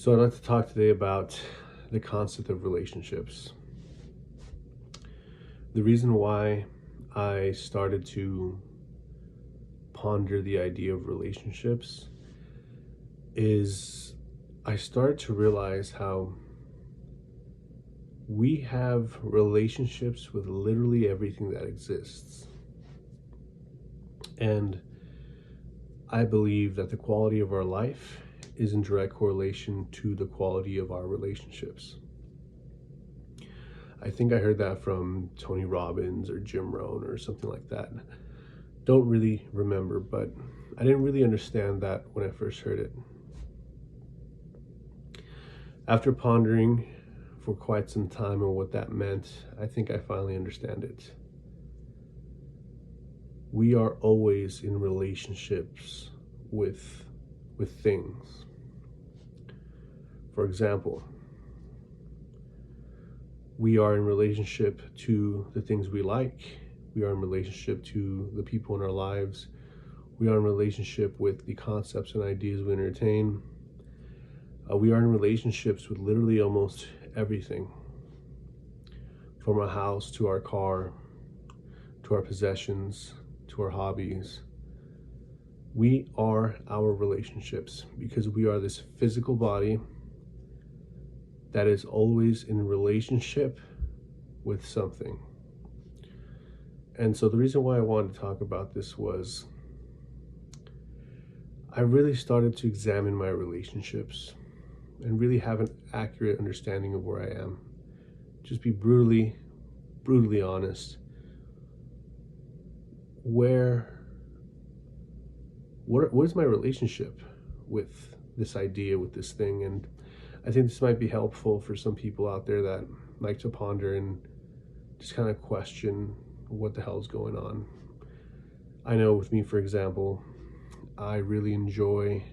So I'd like to talk today about the concept of relationships. The reason why I started to ponder the idea of relationships is I started to realize how we have relationships with literally everything that exists. And I believe that the quality of our life is in direct correlation to the quality of our relationships. I think I heard that from Tony Robbins or Jim Rohn or something like that. Don't really remember, but I didn't really understand that when I first heard it. After pondering for quite some time on what that meant, I think I finally understand it. We are always in relationships with things. For example, we are in relationship to the things we like. We are in relationship to the people in our lives. We are in relationship with the concepts and ideas we entertain. We are in relationships with literally almost everything, from our house to our car, to our possessions, to our hobbies. We are our relationships because we are this physical body that is always in relationship with something. And so the reason why I wanted to talk about this was I really started to examine my relationships and really have an accurate understanding of where I am. Just be brutally honest. What is my relationship with this idea, with this thing? And I think this might be helpful for some people out there that like to ponder and just kind of question what the hell is going on. I know with me, for example, I really enjoy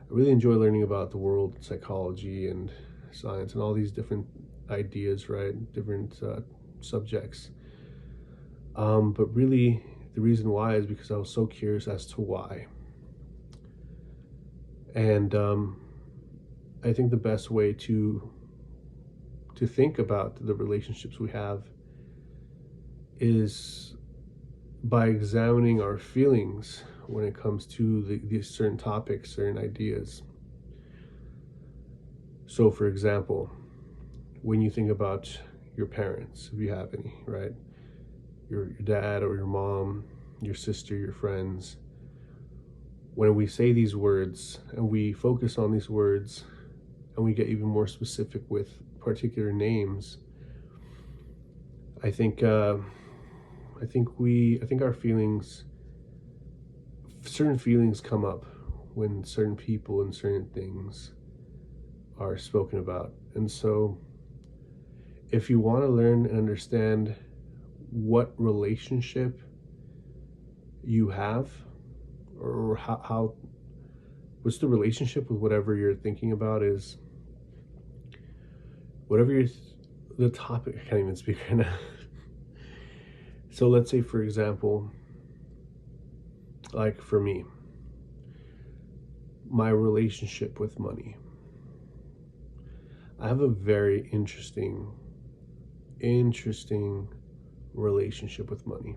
learning about the world, psychology and science and all these different ideas, right? Different subjects. But really, the reason why is because I was so curious as to why. And I think the best way to think about the relationships we have is by examining our feelings when it comes to these certain topics, certain ideas. So, for example, when you think about your parents, if you have any, right? Your dad or your mom, your sister, your friends. When we say these words and we focus on these words and we get even more specific with particular names, I think our feelings, certain feelings come up when certain people and certain things are spoken about. And so if you want to learn and understand what relationship you have, or how what's the relationship with whatever you're thinking about, is whatever the topic. I can't even speak right now. So let's say, for example, like for me, my relationship with money. I have a very interesting relationship with money.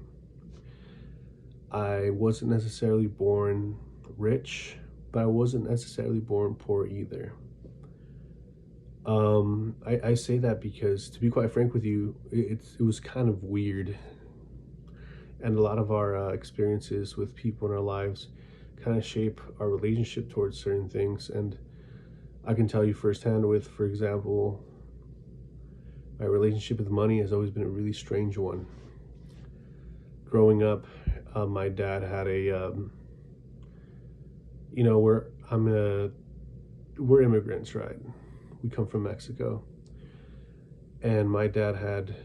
I wasn't necessarily born rich, but I wasn't necessarily born poor either. I say that because, to be quite frank with you, it was kind of weird. And a lot of our experiences with people in our lives kind of shape our relationship towards certain things. And I can tell you firsthand with, for example, my relationship with money has always been a really strange one. Growing up, my dad had we're immigrants, right? We come from Mexico. And my dad had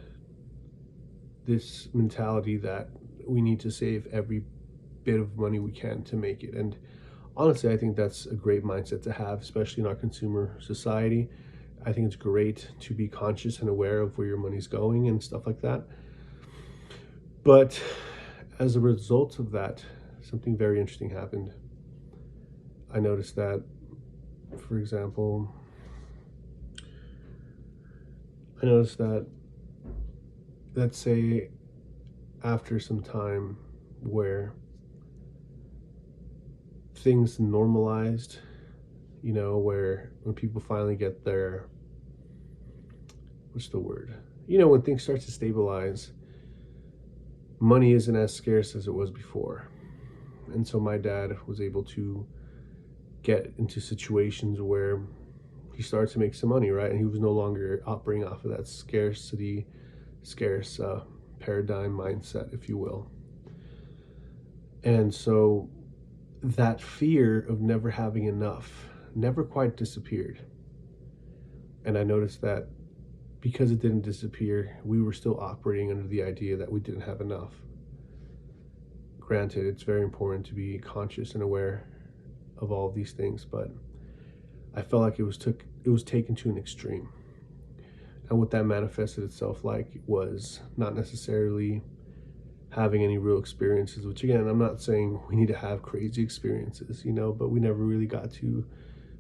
this mentality that we need to save every bit of money we can to make it. And honestly, I think that's a great mindset to have, especially in our consumer society. I think it's great to be conscious and aware of where your money's going and stuff like that. But as a result of that, something very interesting happened. I noticed that For example, I noticed that, let's say, after some time where things normalized, where when people finally get their, what's the word? When things start to stabilize, money isn't as scarce as it was before. And so my dad was able to get into situations where he started to make some money, right? And he was no longer operating off of that scarce paradigm mindset, if you will. And so that fear of never having enough never quite disappeared. And I noticed that because it didn't disappear, we were still operating under the idea that we didn't have enough. Granted, it's very important to be conscious and aware of all of these things, but I felt like it was taken to an extreme. And what that manifested itself like was not necessarily having any real experiences, which again, I'm not saying we need to have crazy experiences, but we never really got to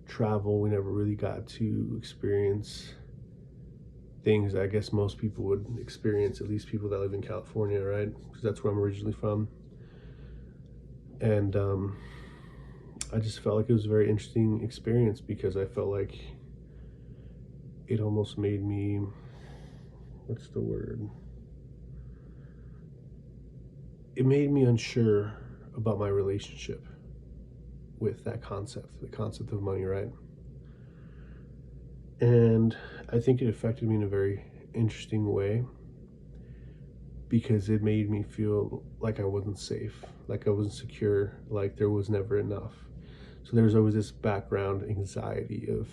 travel. We never really got to experience things I guess most people would experience, at least people that live in California, right? Because that's where I'm originally from. And I just felt like it was a very interesting experience because I felt like it almost made me, what's the word? It made me unsure about my relationship with that concept, the concept of money, right? And I think it affected me in a very interesting way because it made me feel like I wasn't safe, like I wasn't secure, like there was never enough. So there's always this background anxiety of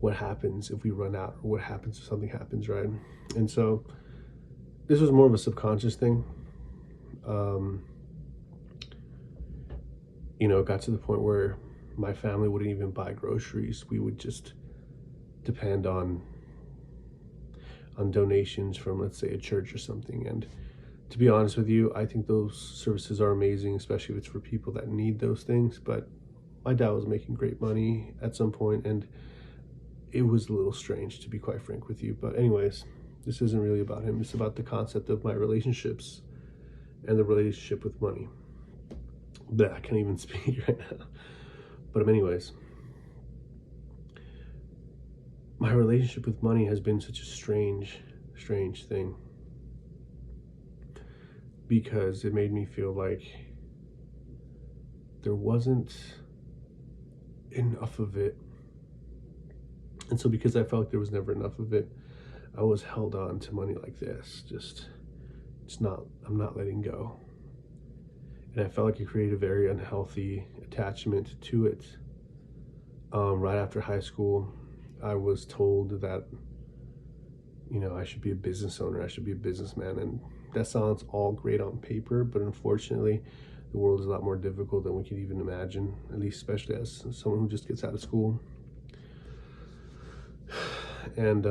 what happens if we run out, or what happens if something happens, right? And so this was more of a subconscious thing. It got to the point where my family wouldn't even buy groceries. We would just depend on donations from, let's say, a church or something. And to be honest with you, I think those services are amazing, especially if it's for people that need those things. But my dad was making great money at some point, and it was a little strange, to be quite frank with you. But anyways, this isn't really about him. It's about the concept of my relationships and the relationship with money. But I can't even speak right now. But anyways, my relationship with money has been such a strange thing because it made me feel like there wasn't enough of it. And so because I felt like there was never enough of it, I was held on to money like this. I'm not letting go. And I felt like it created a very unhealthy attachment to it. Right after high school, I was told that, I should be a business owner, I should be a businessman. And that sounds all great on paper, but unfortunately, the world is a lot more difficult than we could even imagine, at least especially as someone who just gets out of school. And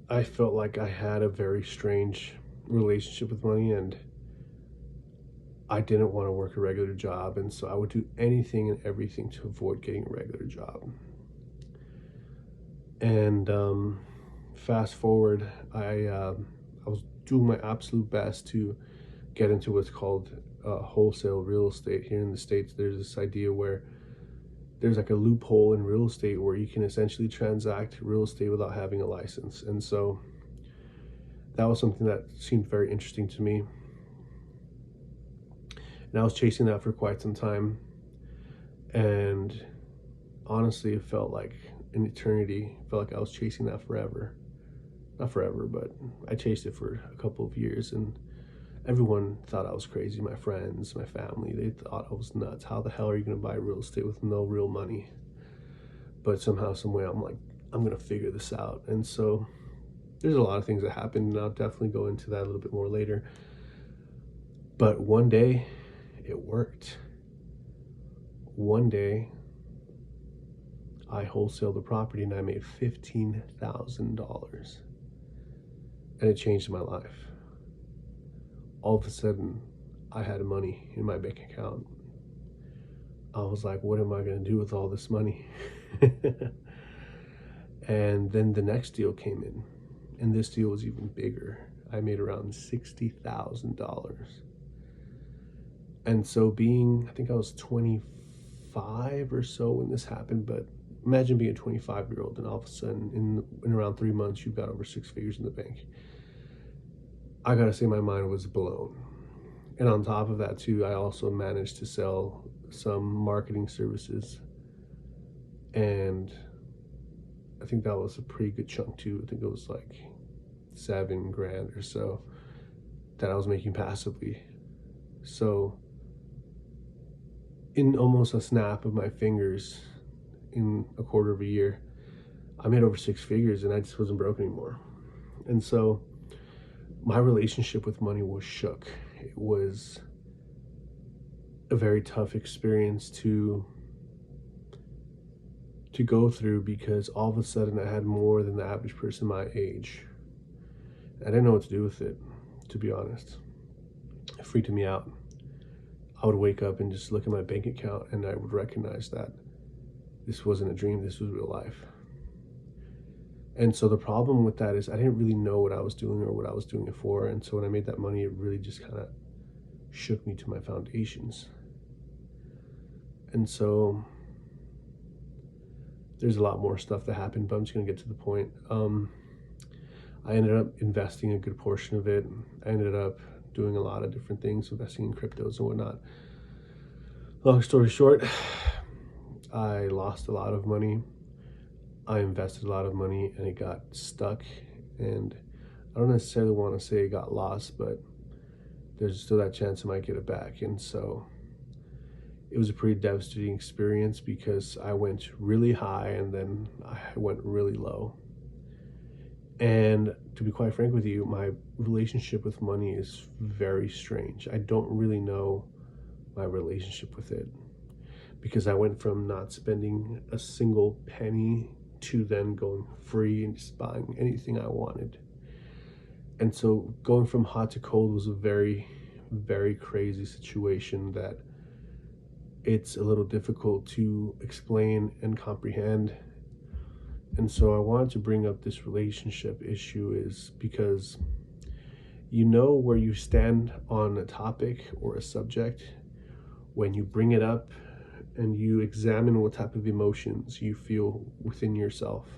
I felt like I had a very strange relationship with money, and I didn't want to work a regular job, and so I would do anything and everything to avoid getting a regular job. And fast forward, I was doing my absolute best to get into what's called wholesale real estate. Here in the States, there's this idea where there's like a loophole in real estate where you can essentially transact real estate without having a license. And so that was something that seemed very interesting to me. And I was chasing that for quite some time. And honestly, it felt like an eternity. It felt like I was chasing that forever. Not forever, but I chased it for a couple of years. And everyone thought I was crazy. My friends, my family, they thought I was nuts. How the hell are you going to buy real estate with no real money? But somehow, some way, I'm like, I'm going to figure this out. And so there's a lot of things that happened, and I'll definitely go into that a little bit more later. But one day, it worked. One day, I wholesaled the property and I made $15,000. And it changed my life. All of a sudden, I had money in my bank account. I was like, what am I going to do with all this money? And then the next deal came in, and this deal was even bigger. I made around $60,000. And so I think I was 25 or so when this happened, but imagine being a 25-year-old and all of a sudden in around 3 months, you've got over 6 figures in the bank. I gotta say my mind was blown. And on top of that too, I also managed to sell some marketing services. And I think that was a pretty good chunk too. I think it was like $7,000 or so that I was making passively. So in almost a snap of my fingers, in a quarter of a year, I made over 6 figures, and I just wasn't broke anymore. And so my relationship with money was shook. It was a very tough experience to go through, because all of a sudden I had more than the average person my age. I didn't know what to do with it, to be honest. It freaked me out. I would wake up and just look at my bank account, and I would recognize that this wasn't a dream, this was real life. And so the problem with that is I didn't really know what I was doing or what I was doing it for. And so when I made that money, it really just kind of shook me to my foundations. And so there's a lot more stuff that happened, but I'm just going to get to the point. I ended up investing a good portion of it. I ended up doing a lot of different things, investing in cryptos and whatnot. Long story short, I lost a lot of money. I invested a lot of money and it got stuck. And I don't necessarily want to say it got lost, but there's still that chance I might get it back. And so it was a pretty devastating experience, because I went really high and then I went really low. And to be quite frank with you, my relationship with money is very strange. I don't really know my relationship with it, because I went from not spending a single penny to then going free and just buying anything I wanted. And so going from hot to cold was a very, very crazy situation that it's a little difficult to explain and comprehend. And so I wanted to bring up this relationship issue is because you know where you stand on a topic or a subject when you bring it up and you examine what type of emotions you feel within yourself.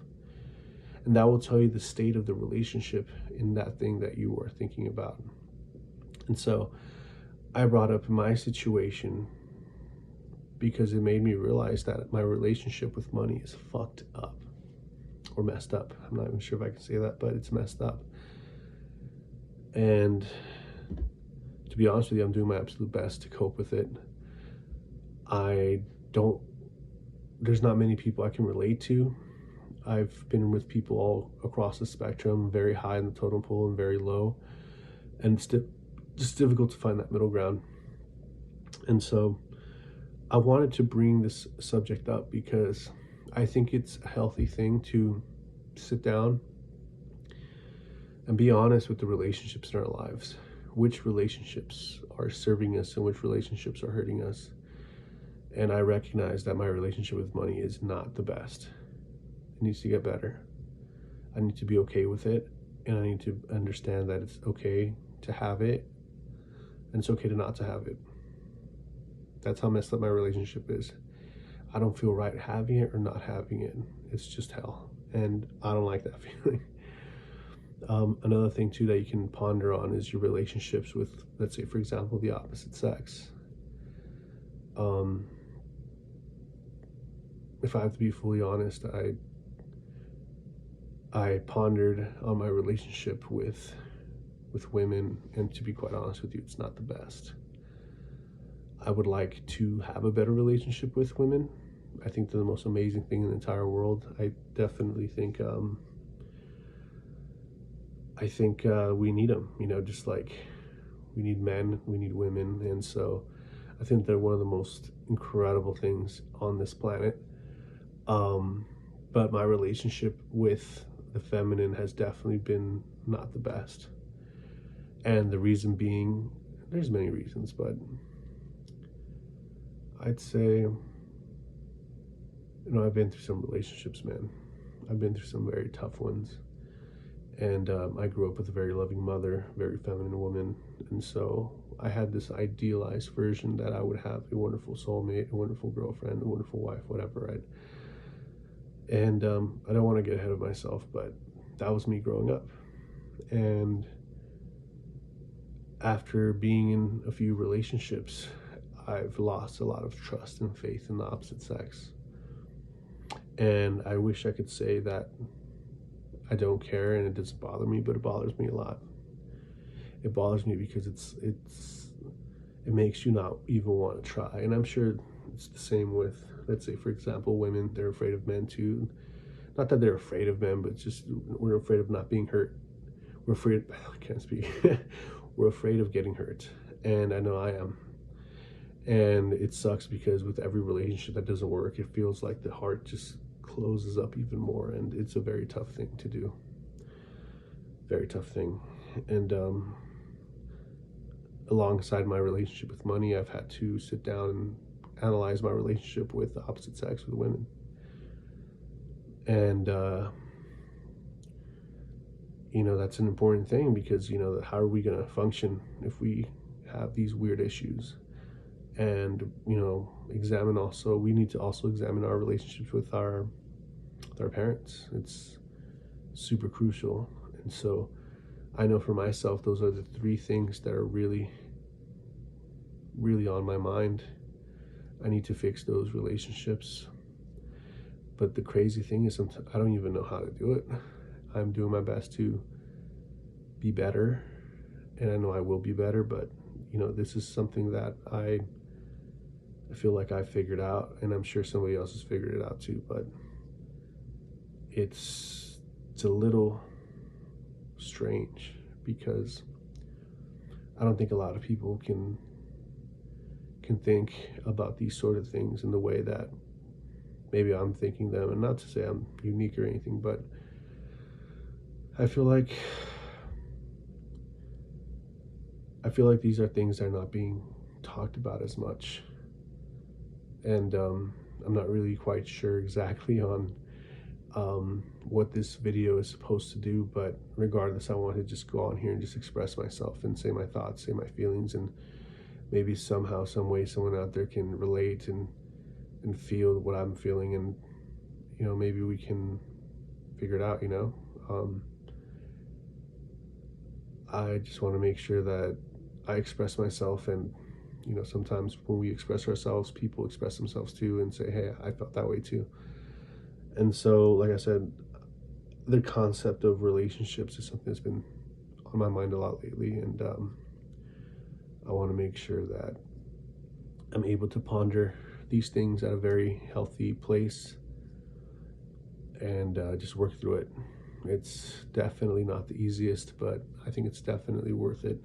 And that will tell you the state of the relationship in that thing that you are thinking about. And so I brought up my situation because it made me realize that my relationship with money is fucked up. Or messed up. I'm not even sure if I can say that, but it's messed up. And to be honest with you, I'm doing my absolute best to cope with it. There's not many people I can relate to. I've been with people all across the spectrum, very high in the totem pole and very low. And it's just difficult to find that middle ground. And so I wanted to bring this subject up because I think it's a healthy thing to sit down and be honest with the relationships in our lives. Which relationships are serving us and which relationships are hurting us. And I recognize that my relationship with money is not the best. It needs to get better. I need to be okay with it, and I need to understand that it's okay to have it and it's okay to not to have it. That's how messed up my relationship is. I don't feel right having it or not having it. It's just hell. And I don't like that feeling. Another thing too that you can ponder on is your relationships with, let's say, for example, the opposite sex. If I have to be fully honest, I pondered on my relationship with women, and to be quite honest with you, it's not the best. I would like to have a better relationship with women. I think they're the most amazing thing in the entire world. I definitely think we need them, just like we need men, we need women. And so I think they're one of the most incredible things on this planet. But my relationship with the feminine has definitely been not the best. And the reason being, There's many reasons, but I'd say, I've been through some relationships, man. I've been through some very tough ones. And I grew up with a very loving mother, very feminine woman. And so I had this idealized version that I would have a wonderful soulmate, a wonderful girlfriend, a wonderful wife, whatever. Right? And I don't want to get ahead of myself, but that was me growing up. And after being in a few relationships, I've lost a lot of trust and faith in the opposite sex. And I wish I could say that I don't care and it doesn't bother me, but it bothers me a lot. It bothers me because it makes you not even want to try. And I'm sure it's the same with, let's say, for example, women. They're afraid of men too. Not that they're afraid of men, but just we're afraid of not being hurt. We're afraid, I can't speak. We're afraid of getting hurt. And I know I am. And it sucks because with every relationship that doesn't work, it feels like the heart just closes up even more. And it's a very tough thing to do. Very tough thing. And alongside my relationship with money, I've had to sit down and analyze my relationship with the opposite sex, with women. And that's an important thing because how are we going to function if we have these weird issues? And examine also, we need to also examine our relationships with our parents. It's super crucial. And so I know for myself, those are the three things that are really, really on my mind. I need to fix those relationships. But the crazy thing is, sometimes I don't even know how to do it. I'm doing my best to be better, and I know I will be better, but this is something that I feel like I figured out, and I'm sure somebody else has figured it out too, but it's a little strange because I don't think a lot of people can think about these sort of things in the way that maybe I'm thinking them. And not to say I'm unique or anything, but I feel like these are things that are not being talked about as much. And I'm not really quite sure exactly on what this video is supposed to do, but regardless, I want to just go on here and just express myself and say my thoughts, say my feelings, and maybe somehow, some way, someone out there can relate and feel what I'm feeling, and maybe we can figure it out. I just want to make sure that I express myself, and sometimes when we express ourselves, people express themselves too and say, hey, I felt that way too. And so, like I said, the concept of relationships is something that's been on my mind a lot lately, and I want to make sure that I'm able to ponder these things at a very healthy place and just work through it. It's definitely not the easiest, but I think it's definitely worth it.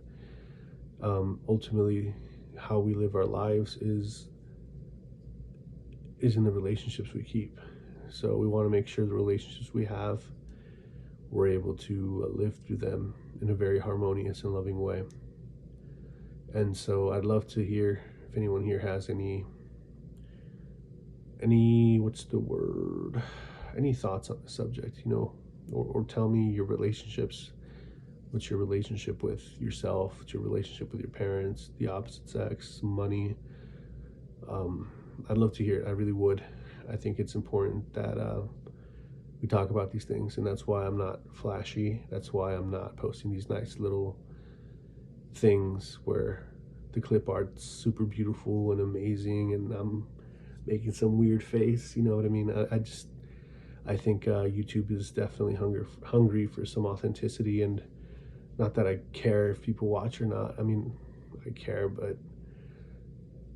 Ultimately, how we live our lives is in the relationships we keep. So we want to make sure the relationships we have, we're able to live through them in a very harmonious and loving way. And so I'd love to hear if anyone here has any what's the word, any thoughts on the subject, or tell me your relationships. What's your relationship with yourself? What's your relationship with your parents, the opposite sex, money? I'd love to hear it. I really would. I think it's important that we talk about these things, and that's why I'm not flashy. That's why I'm not posting these nice little things where the clip art's super beautiful and amazing, and I'm making some weird face. You know what I mean? I think YouTube is definitely hungry for some authenticity, and not that I care if people watch or not. I mean, I care, but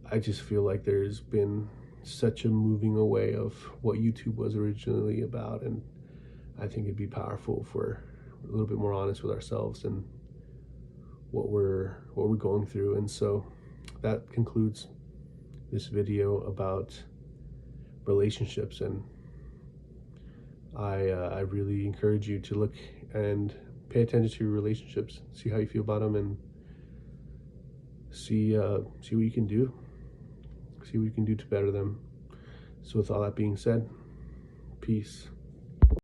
I just feel like there's been such a moving away of what YouTube was originally about, and I think it'd be powerful for a little bit more honest with ourselves and what we're going through. And so that concludes this video about relationships, and I really encourage you to look and pay attention to your relationships, see how you feel about them, and see what you can do. See what you can do to better them. So with all that being said, peace.